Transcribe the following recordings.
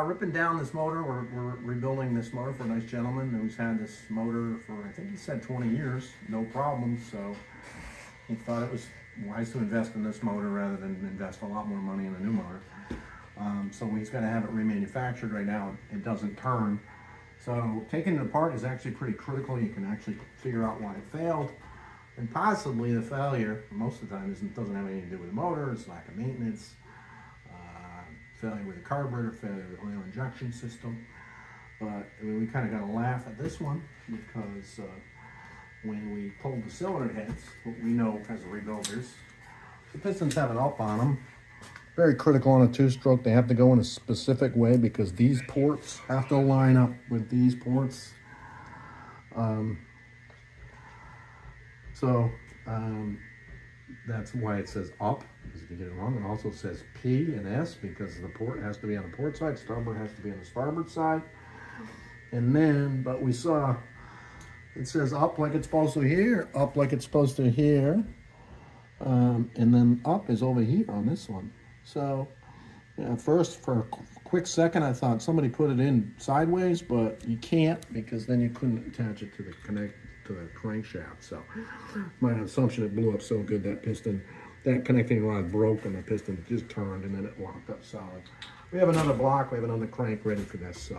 ripping down this motor. We're rebuilding this motor for a nice gentleman who's had this motor for, I think he said 20 years, no problems. So he thought it was wise to invest in this motor rather than invest a lot more money in a new motor. So he's going to have it remanufactured right now. It doesn't turn. So taking it apart is actually pretty critical. You can actually figure out why it failed. And possibly the failure, most of the time, doesn't have anything to do with the motor. It's lack of maintenance, failure with the carburetor, failure with the oil injection system. But I mean, we kind of got to laugh at this one because when we pulled the cylinder heads, what we know as rebuilders, the pistons have an up on them. Very critical on a two-stroke. They have to go in a specific way because these ports have to line up with these ports. That's why it says up, because if you get it wrong. It also says P and S because the port has to be on the port side, starboard has to be on the starboard side. And then, but we saw, it says up like it's supposed to here, up like it's supposed to here. And then up is over here on this one. So, yeah, first, for a quick second, I thought somebody put it in sideways, but you can't because then you couldn't attach it to the crankshaft. So, my assumption it blew up so good that piston, that connecting rod broke and the piston just turned and then it locked up solid. We have another block, we have another crank ready for this.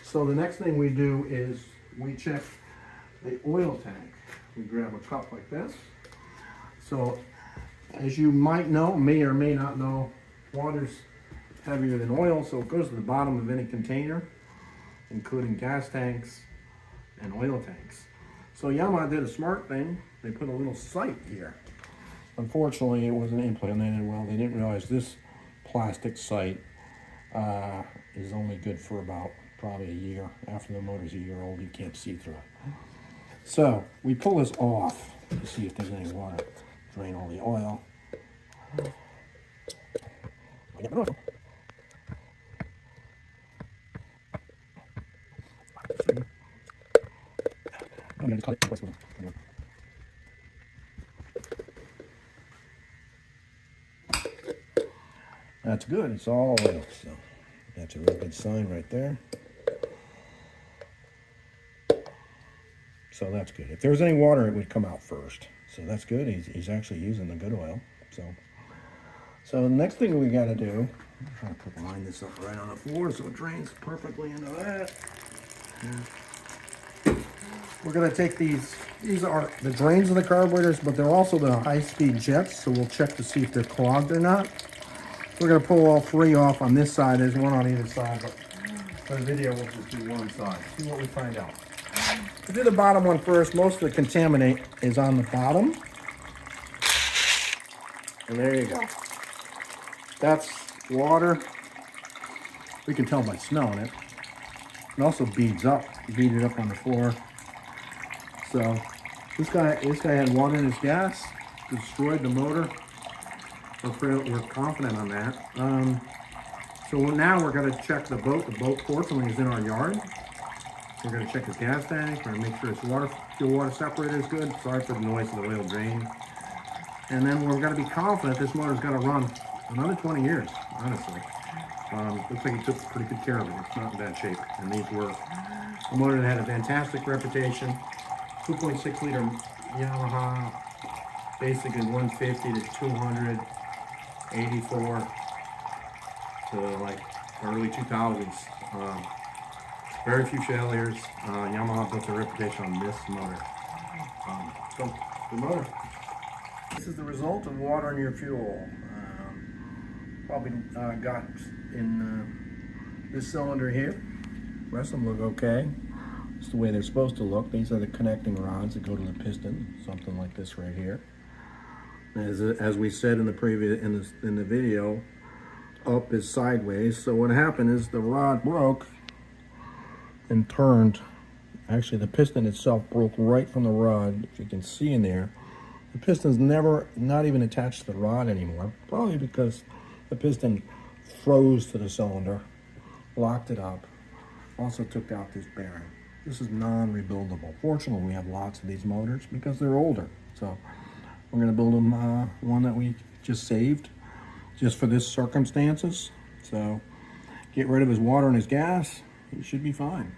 So the next thing we do is we check the oil tank. We grab a cup like this. So, as you might know, may or may not know, water's heavier than oil, so it goes to the bottom of any container, including gas tanks and oil tanks. So Yamaha did a smart thing. They put a little sight here. Unfortunately, it wasn't implemented well. They didn't realize this plastic sight is only good for about probably a year. After the motor's a year old, you can't see through it. So we pull this off to see if there's any water. Drain all the oil. That's good, it's all oil, so that's a real good sign right there. So that's good. If there was any water, it would come out first. So that's good. He's actually using the good oil. So the next thing we got to do, I'm trying to line this up right on the floor so it drains perfectly into that. We're going to take these are the drains of the carburetors, but they're also the high-speed jets, so we'll check to see if they're clogged or not. We're going to pull all three off on this side. There's one on either side, but for the video, we'll just do one side. See what we find out. We'll do the bottom one first. Most of the contaminant is on the bottom. And there you go. That's water. We can tell by smelling it. It also beads up. Beaded up on the floor. So this guy had water in his gas. Destroyed the motor. We're confident on that. So now we're going to check the boat. The boat fortunately is in our yard. We're going to check his gas tank. We're going to make sure his fuel water separator is good. Sorry for the noise of the oil drain. And then we're going to be confident this motor's going to run another 20 years, honestly. Looks like he took pretty good care of it. It's not in bad shape. And these were a motor that had a fantastic reputation. 2.6 liter Yamaha, basically 150 to 200, 84 to like early 2000s. Very few failures. Yamaha built a reputation on this motor. So, good motor. This is the result of water in your fuel. Probably got in this cylinder here. The rest of them look okay. It's the way they're supposed to look. These are the connecting rods that go to the piston, something like this right here. As we said in the previous in the video, up is sideways. So what happened is the rod broke and turned. Actually, the piston itself broke right from the rod. If you can see in there, the piston's not even attached to the rod anymore. Probably because the piston froze to the cylinder, locked it up. Also took out this bearing. This is non-rebuildable. Fortunately, we have lots of these motors because they're older. So we're going to build them one that we just saved just for this circumstances. So get rid of his water and his gas, he should be fine.